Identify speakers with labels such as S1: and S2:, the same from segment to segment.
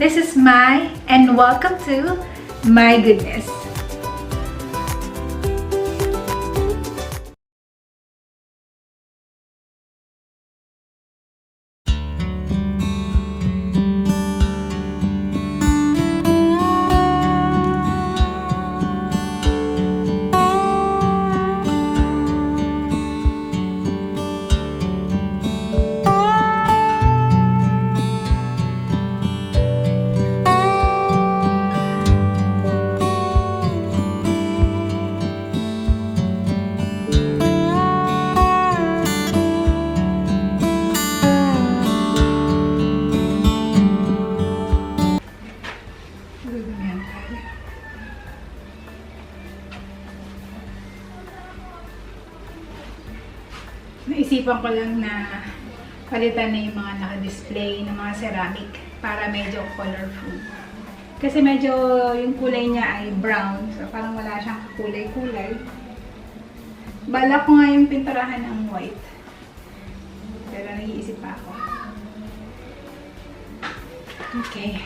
S1: This is Mai, and welcome to My Goodness. Naisipan ko lang na palitan na yung mga naka-display ng mga ceramic para medyo colorful. Kasi medyo yung kulay niya ay brown. So parang wala siyang kulay-kulay. Balak ko nga yung pinturahan ng white. Pero nag-iisip pa ako. Okay.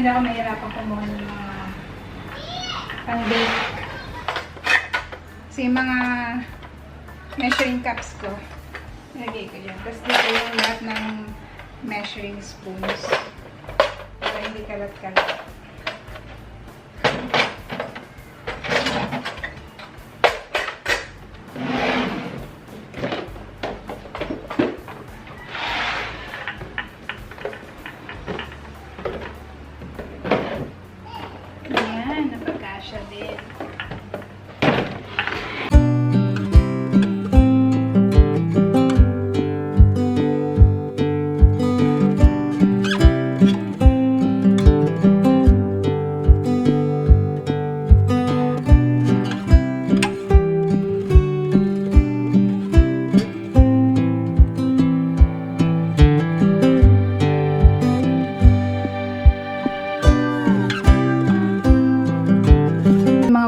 S1: Hindi ako mahirapan kumuha ng mga pang-bake. Kasi yung mga measuring cups ko, nilagay ko dyan. Tapos dito yung lahat ng measuring spoons para hindi kalat-kalat. Napagkasya din.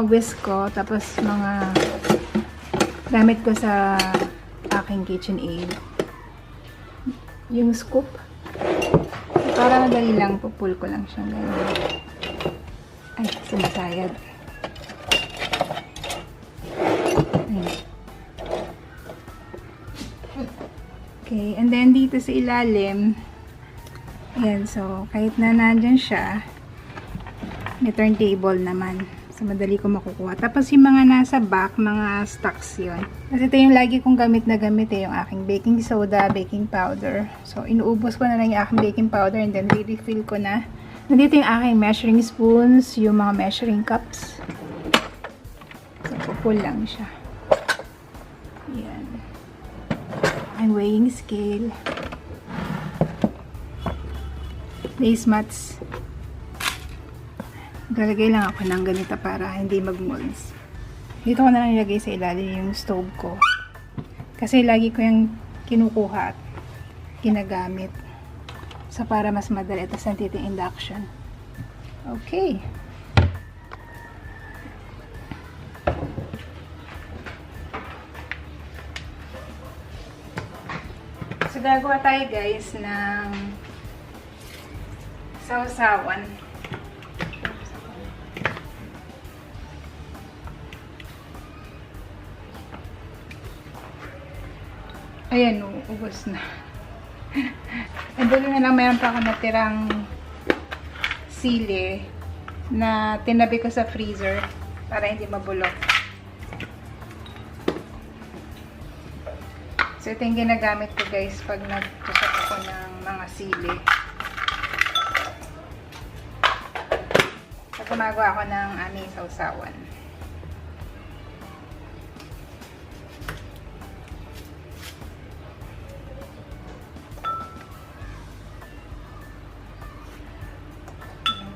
S1: Whisk ko, tapos mga gamit ko sa aking KitchenAid. Yung scoop, para madali lang, pupul ko lang siyang gano'n. Ay, sumasayad. Ay. Okay, and then dito sa ilalim, ayan, so kahit na nandyan siya, may turntable naman. So, madali ko makukuha. Tapos, yung mga nasa back, mga stocks yun. Kasi ito yung lagi kong gamit na gamit yung aking baking soda, baking powder. So, inuubos ko na lang yung aking baking powder and then re-refill ko na. Nandito yung aking measuring spoons, yung mga measuring cups. So, pupul lang siya. Ayan. Ang weighing scale. Lace mats. Galagay lang ako ng ganito para hindi mag-molds. Dito ko na lang ilagay sa ilalim yung stove ko. Kasi lagi ko yung kinukuha at ginagamit. So, para mas madali. Tapos nandito yung induction. Okay. So, gagawa tayo guys ng sausawan. Ayan, ubos na. E doon na lang, mayroon pa ako natirang sili na tinabi ko sa freezer para hindi mabulok. So, ito yung ginagamit ko guys pag nagkusap ako ng mga sili. gumagawa ako ng aming sausawan.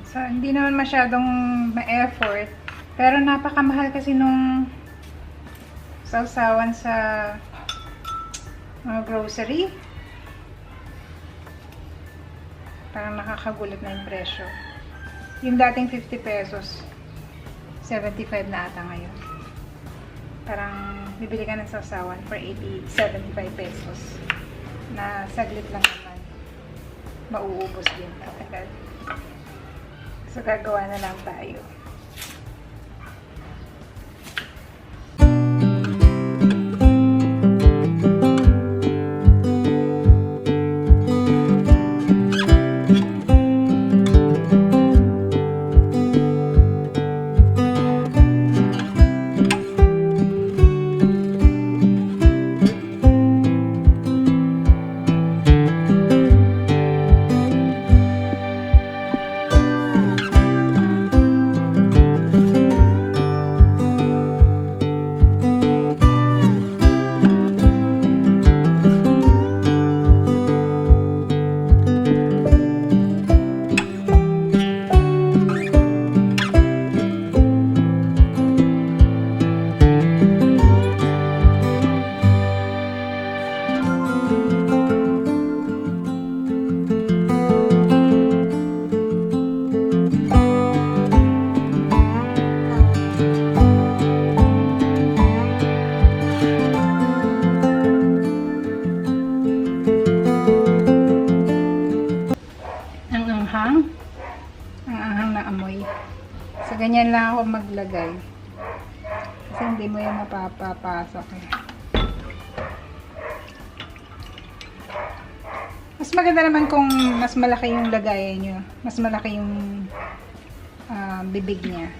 S1: So, hindi naman masyadong ma-effort. Pero napakamahal kasi nung sausawan sa mga grocery. Parang nakakagulat na yung presyo. Yung dating 50 pesos, 75 na ata ngayon. Parang bibili ka ng sausawan for 75 pesos. Na saglit lang naman. Mauubos din. Tagal. So, gagawa na lang tayo. Ganyan lang ako maglagay. Kasi hindi mo yan mapapapasok eh. Mas maganda naman kung mas malaki yung lagayan nyo. Mas malaki yung bibig niya.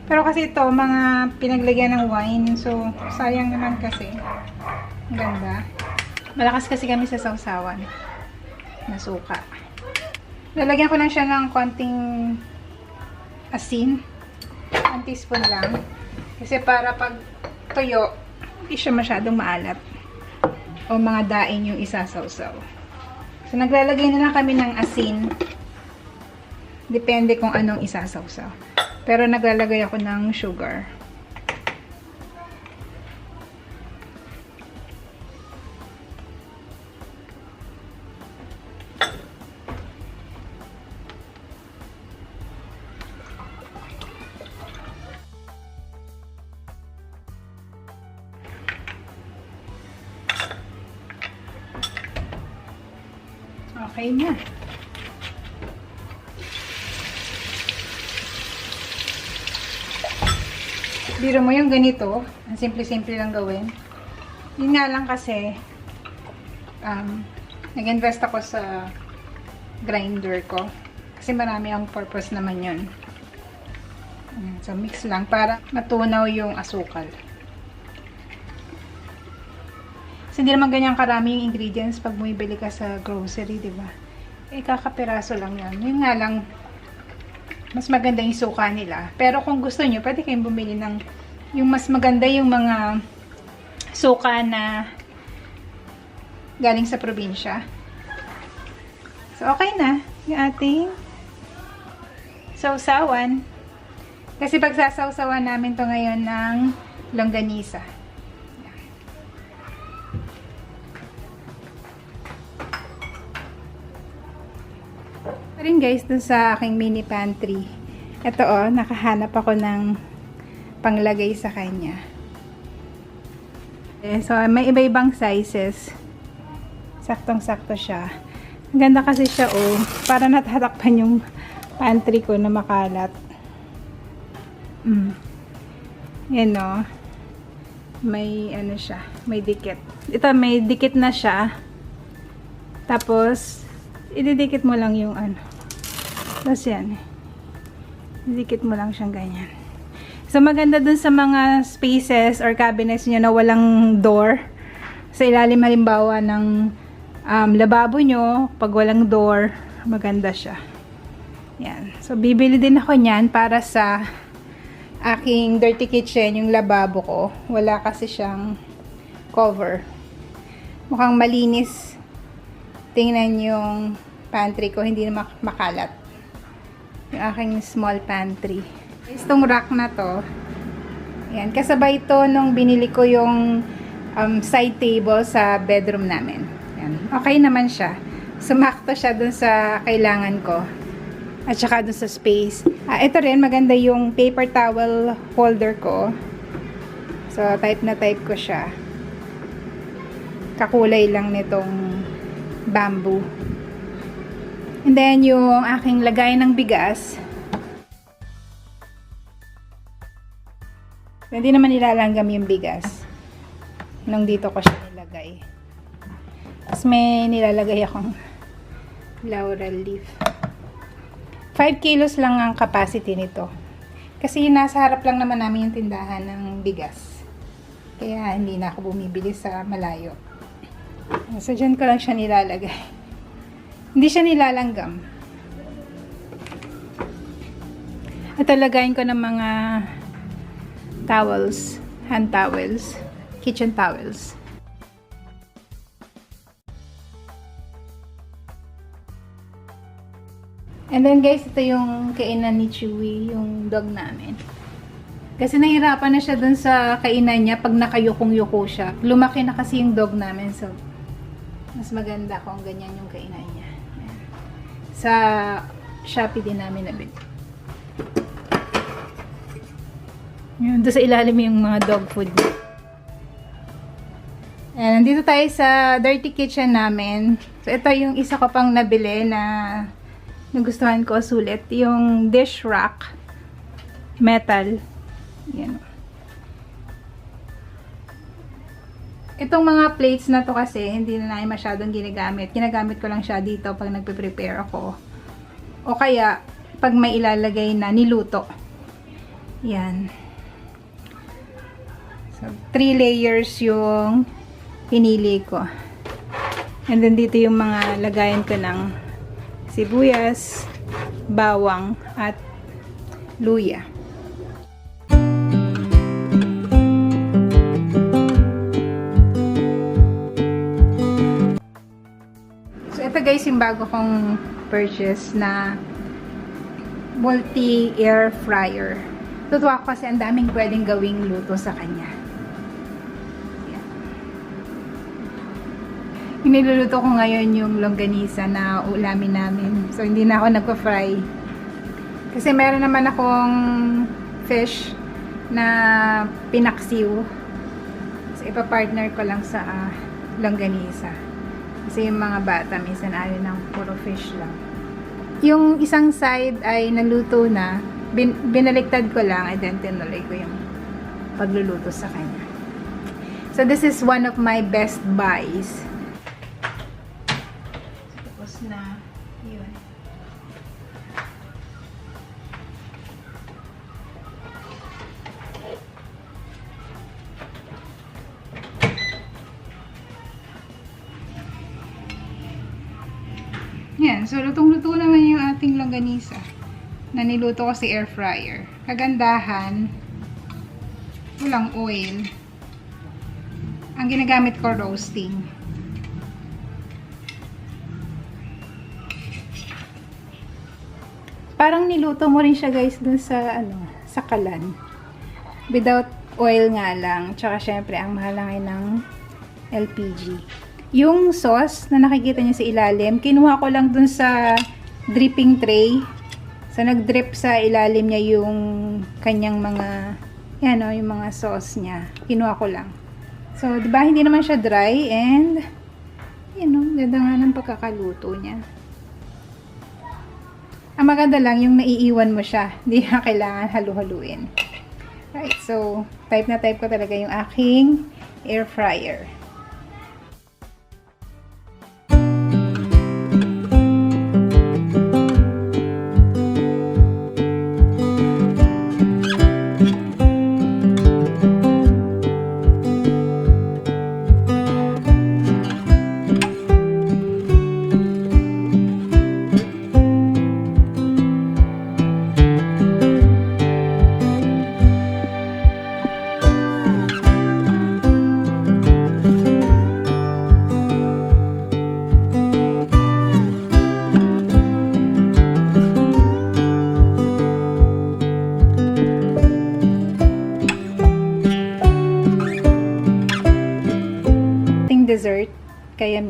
S1: Pero kasi ito, mga pinaglagyan ng wine. So, sayang naman kasi. Ang ganda. Malakas kasi kami sa sausawan. Na suka. Lalagyan ko lang siya ng konting asin. 1 teaspoon lang. Kasi para pag tuyo, hindi siya masyadong maalat. O mga daing yung isasawsaw. So, naglalagay na lang kami ng asin. Depende kung anong isasawsaw. Pero naglalagay ako ng sugar. Okay na. Biro mo yung ganito. Ang simple-simple lang gawin. Yun nga lang kasi nag-invest ako sa grinder ko. Kasi marami ang purpose naman yun. So, mix lang para matunaw yung asukal. Kasi hindi naman ganyan karami yung ingredients pag bumibili ka sa grocery, di ba? Eh, kakapiraso lang yan. Yun nga lang, mas maganda yung suka nila. Pero kung gusto nyo, pwede kayong bumili ng yung mas maganda yung mga suka na galing sa probinsya. So, okay na yung ating sausawan. Kasi pagsasawsawan namin to ngayon ng longganisa. Pa rin guys, dun sa aking mini pantry. Ito nakahanap ako ng panglagay sa kanya. So, may iba-ibang sizes. Saktong-sakto siya. Ang ganda kasi siya, para natatakpan yung pantry ko na makalat. Yan, may ano siya, may dikit. Ito, may dikit na siya. Tapos, ididikit mo lang yung ano. Tapos yan. Ididikit mo lang siyang ganyan. So, maganda dun sa mga spaces or cabinets nyo na walang door. Sa ilalim halimbawa ng lababo nyo, pag walang door, maganda siya. Yan. So, bibili din ako niyan para sa aking dirty kitchen, yung lababo ko. Wala kasi siyang cover. Mukhang malinis. Tingnan yung pantry ko, hindi na makalat. Yung aking small pantry. Itong rack na to, yan, kasabay to nung binili ko yung side table sa bedroom namin. Yan. Okay naman siya. Sumakto siya dun sa kailangan ko. At saka dun sa space. Ito rin, maganda yung paper towel holder ko. So, type na type ko siya. Kakulay lang nitong bamboo. And then, yung aking lagay ng bigas. Hindi naman nilalanggam yung bigas. Nung dito ko siya nilagay. Tapos may nilalagay akong laurel leaf. 5 kilos lang ang capacity nito. Kasi nasa harap lang naman namin yung tindahan ng bigas. Kaya hindi na ako bumibili sa malayo. So, dyan ko lang siya nilalagay. Hindi siya nilalanggam. At talagayin ko ng mga towels, hand towels, kitchen towels. And then guys, ito yung kainan ni Chewy, yung dog namin. Kasi nahirapan na siya dun sa kainan niya pag nakayukong-yuko siya. Lumaki na kasi yung dog namin, so mas maganda kung ganyan yung kainan niya. Ayan. Sa Shopee din namin nabili. Yun, doon sa ilalim yung mga dog food niya. Ayan, nandito tayo sa dirty kitchen namin. So, ito yung isa ko pang nabili na nagustuhan ko sulit. Yung dish rack. Metal. Yan. Itong mga plates na to kasi, hindi na namin masyadong ginagamit. Ginagamit ko lang siya dito pag nagpe-prepare ako. O kaya, pag may ilalagay na niluto. Yan. So, 3 layers yung pinili ko. And then dito yung mga lagayan ko ng sibuyas, bawang, at luya. So, ito guys yung bago kong purchase na multi-air fryer. Tutuwa ko kasi ang daming pwedeng gawing luto sa kanya. Yan. Iniluluto ko ngayon yung longganisa na ulamin namin. So, hindi na ako nagpa-fry. Kasi meron naman akong fish na pinaksiw. So, ipa-partner ko lang sa longganisa. Kasi yung mga bata, minsan ayaw ng puro fish lang. Yung isang side ay naluto na. Binaliktad ko lang and then tinuloy ko yung pagluluto sa kanya. So, this is one of my best buys. Tapos na, yun. Yan, so lutong-luto naman yung ating longganisa na niluto ko sa air fryer. Kagandahan, walang oil. Ang ginagamit ko roasting. Parang niluto mo rin siya guys dun sa sa kalan. Without oil nga lang. Tsaka syempre ang mahal lang ng LPG. Yung sauce na nakikita niyo sa ilalim, kinuha ko lang dun sa dripping tray. So, nag-drip sa ilalim niya yung kanyang mga, yan o, yung mga sauce niya. Kinuha ko lang. So, diba, hindi naman siya dry and, yun o, ganda nga ng pagkakaluto niya. Ang maganda lang, yung naiiwan mo siya. Hindi na kailangan halu-haluin. Right, so, type na type ko talaga yung aking air fryer.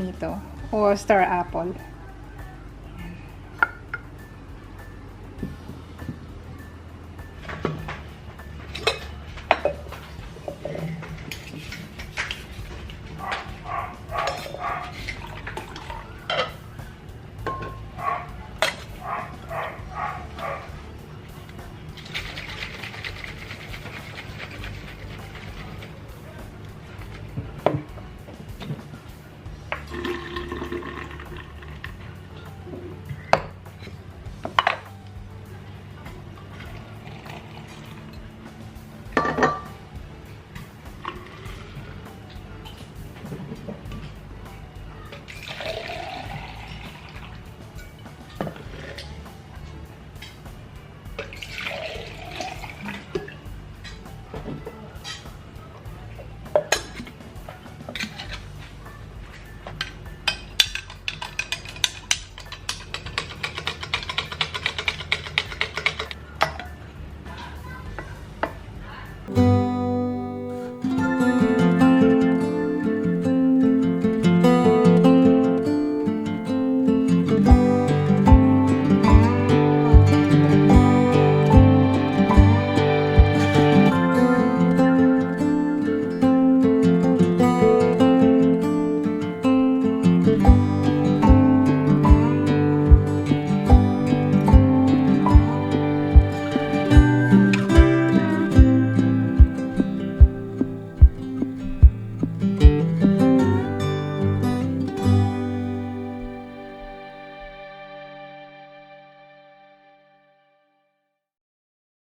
S1: Bonito o Star Apple.